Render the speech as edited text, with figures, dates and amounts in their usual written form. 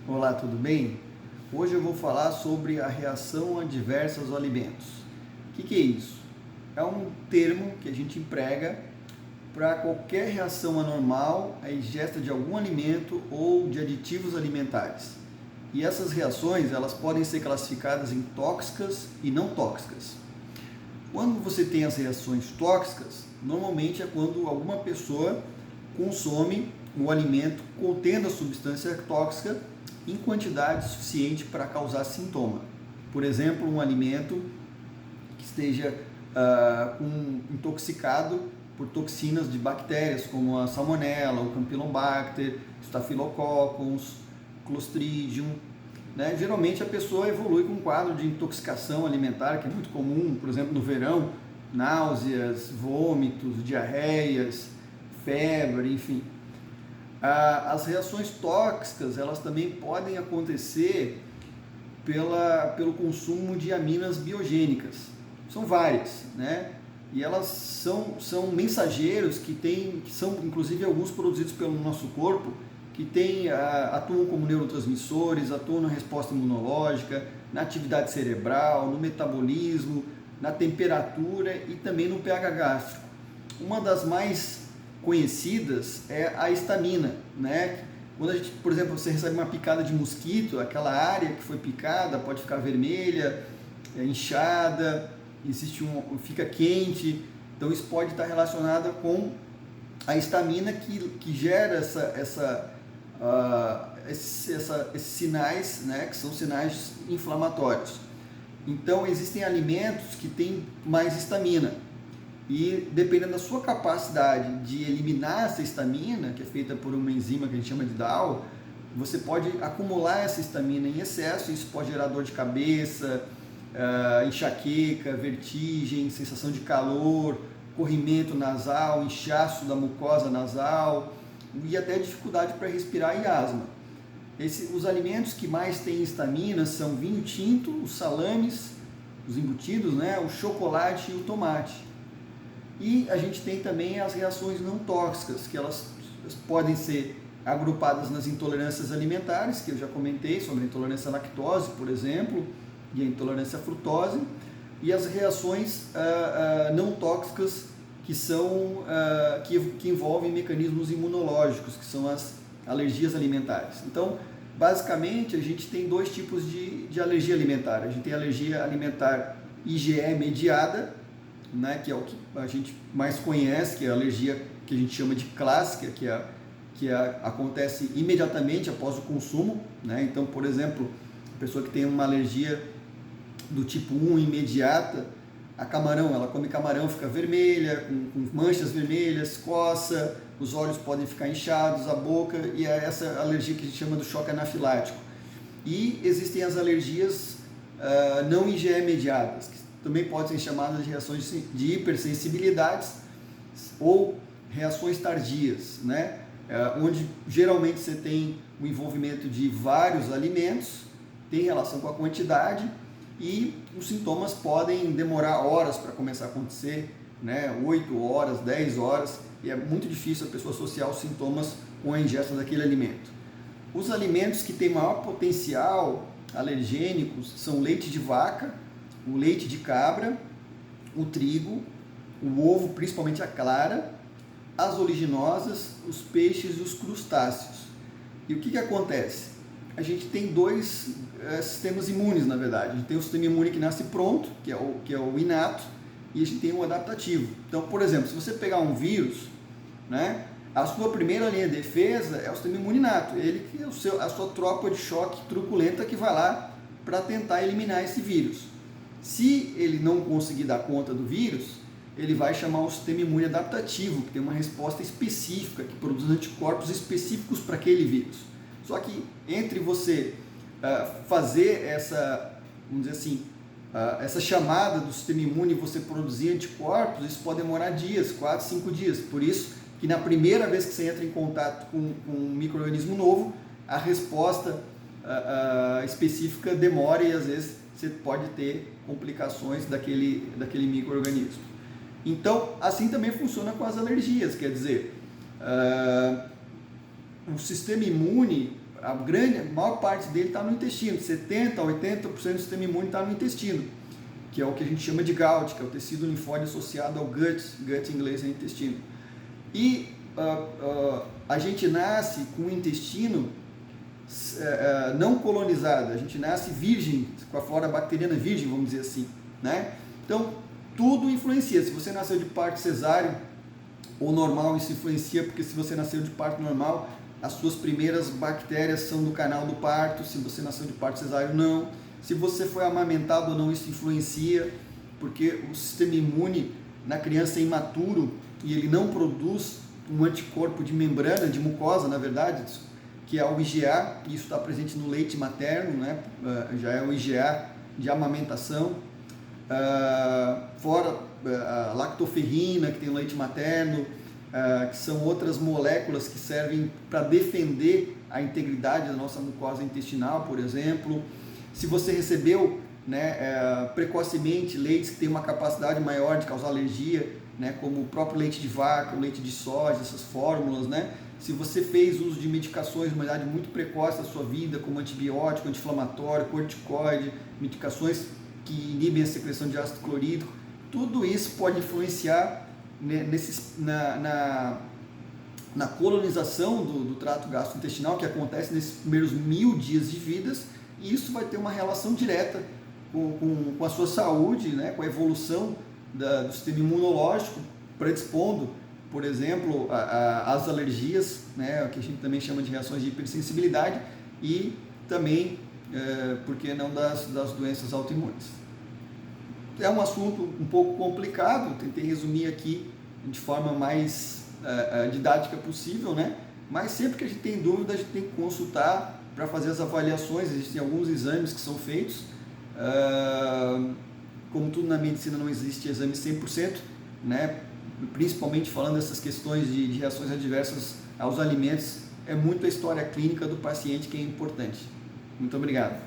Olá, tudo bem? Hoje eu vou falar sobre a reação adversa aos alimentos. O que é isso? É um termo que a gente emprega para qualquer reação anormal à ingesta de algum alimento ou de aditivos alimentares. E essas reações, elas podem ser classificadas em tóxicas e não tóxicas. Quando você tem as reações tóxicas, normalmente é quando alguma pessoa consome um alimento contendo a substância tóxica em quantidade suficiente para causar sintoma. Por exemplo, um alimento que esteja intoxicado por toxinas de bactérias como a Salmonella, o Campylobacter, Staphylococcus, Clostridium. Né? Geralmente a pessoa evolui com um quadro de intoxicação alimentar, que é muito comum, por exemplo, no verão, náuseas, vômitos, diarreias, febre, enfim. As reações tóxicas, elas também podem acontecer pelo consumo de aminas biogênicas. São várias, né? E elas são mensageiros que são inclusive alguns produzidos pelo nosso corpo, que atuam como neurotransmissores, atuam na resposta imunológica, na atividade cerebral, no metabolismo, na temperatura e também no pH gástrico. Uma das mais conhecidas é a histamina, né? Quando a gente, por exemplo, você recebe uma picada de mosquito, aquela área que foi picada pode ficar vermelha, inchada, fica quente, então isso pode estar relacionado com a histamina que gera esses sinais, né, que são sinais inflamatórios. Então existem alimentos que têm mais histamina e dependendo da sua capacidade de eliminar essa histamina, que é feita por uma enzima que a gente chama de DAO, você pode acumular essa histamina em excesso, isso pode gerar dor de cabeça, enxaqueca, vertigem, sensação de calor, corrimento nasal, inchaço da mucosa nasal e até dificuldade para respirar e asma. Os alimentos que mais têm histamina são o vinho tinto, os salames, os embutidos, né, o chocolate e o tomate. E a gente tem também as reações não tóxicas, que elas podem ser agrupadas nas intolerâncias alimentares, que eu já comentei sobre a intolerância à lactose, por exemplo, e a intolerância à frutose, e as reações não tóxicas, que envolvem mecanismos imunológicos, que são as alergias alimentares. Então, basicamente, a gente tem dois tipos de alergia alimentar. A gente tem a alergia alimentar IgE mediada, né, que é o que a gente mais conhece, que é a alergia que a gente chama de clássica, acontece imediatamente após o consumo. Né? Então, por exemplo, a pessoa que tem uma alergia do tipo 1 imediata a camarão, ela come camarão, fica vermelha, com manchas vermelhas, coça, os olhos podem ficar inchados, a boca, e é essa alergia que a gente chama do choque anafilático. E existem as alergias não IgE mediadas, que também podem ser chamadas de reações de hipersensibilidades ou reações tardias, né? Onde geralmente você tem o envolvimento de vários alimentos, tem relação com a quantidade e os sintomas podem demorar horas para começar a acontecer, né? 8 horas, 10 horas, e é muito difícil a pessoa associar os sintomas com a ingesta daquele alimento. Os alimentos que têm maior potencial alergênicos são o leite de vaca, o leite de cabra, o trigo, o ovo, principalmente a clara, as oleaginosas, os peixes e os crustáceos. E o que acontece? A gente tem dois sistemas imunes, na verdade. A gente tem o sistema imune que nasce pronto, que é o inato, e a gente tem o adaptativo. Então, por exemplo, se você pegar um vírus, né, a sua primeira linha de defesa é o sistema imune inato. Ele que é a sua tropa de choque truculenta que vai lá para tentar eliminar esse vírus. Se ele não conseguir dar conta do vírus, ele vai chamar o sistema imune adaptativo, que tem uma resposta específica, que produz anticorpos específicos para aquele vírus. Só que entre você fazer vamos dizer assim, essa chamada do sistema imune e você produzir anticorpos, isso pode demorar dias, 4, 5 dias. Por isso que na primeira vez que você entra em contato com um micro-organismo novo, a resposta específica demora e às vezes você pode ter complicações daquele micro-organismo. Então, assim também funciona com as alergias, quer dizer, o sistema imune a maior parte dele está no intestino, 70% a 80% do sistema imune está no intestino, que é o que a gente chama de GOUT, que é o tecido linfóide associado ao gut em inglês é intestino. E a gente nasce com o intestino não colonizado, a gente nasce virgem, com a flora bacteriana virgem, vamos dizer assim, né? Então, tudo influencia. Se você nasceu de parto cesáreo ou normal, isso influencia, porque se você nasceu de parto normal, as suas primeiras bactérias são do canal do parto. Se você nasceu de parto cesáreo, não. Se você foi amamentado ou não, isso influencia, porque o sistema imune na criança é imaturo e ele não produz um anticorpo de membrana, de mucosa, na verdade, que é o IgA, e isso está presente no leite materno, né? Já é o IgA de amamentação. Fora a lactoferrina, que tem no leite materno, que são outras moléculas que servem para defender a integridade da nossa mucosa intestinal, por exemplo. Se você recebeu, né, precocemente leites que têm uma capacidade maior de causar alergia, né, como o próprio leite de vaca, o leite de soja, essas fórmulas, né? Se você fez uso de medicações numa idade muito precoce da sua vida, como antibiótico, anti-inflamatório, corticoide, medicações que inibem a secreção de ácido clorídrico, tudo isso pode influenciar, né, na colonização do trato gastrointestinal, que acontece nesses primeiros 1000 dias de vida, e isso vai ter uma relação direta com a sua saúde, né, com a evolução do sistema imunológico, predispondo, por exemplo, as alergias, né, que a gente também chama de reações de hipersensibilidade, e também, por que não, das doenças autoimunes. É um assunto um pouco complicado, tentei resumir aqui de forma mais didática possível, né? Mas sempre que a gente tem dúvida, a gente tem que consultar para fazer as avaliações. Existem alguns exames que são feitos. Como tudo na medicina, não existe exame 100%, né? Principalmente falando dessas questões de reações adversas aos alimentos, é muito a história clínica do paciente que é importante. Muito obrigado.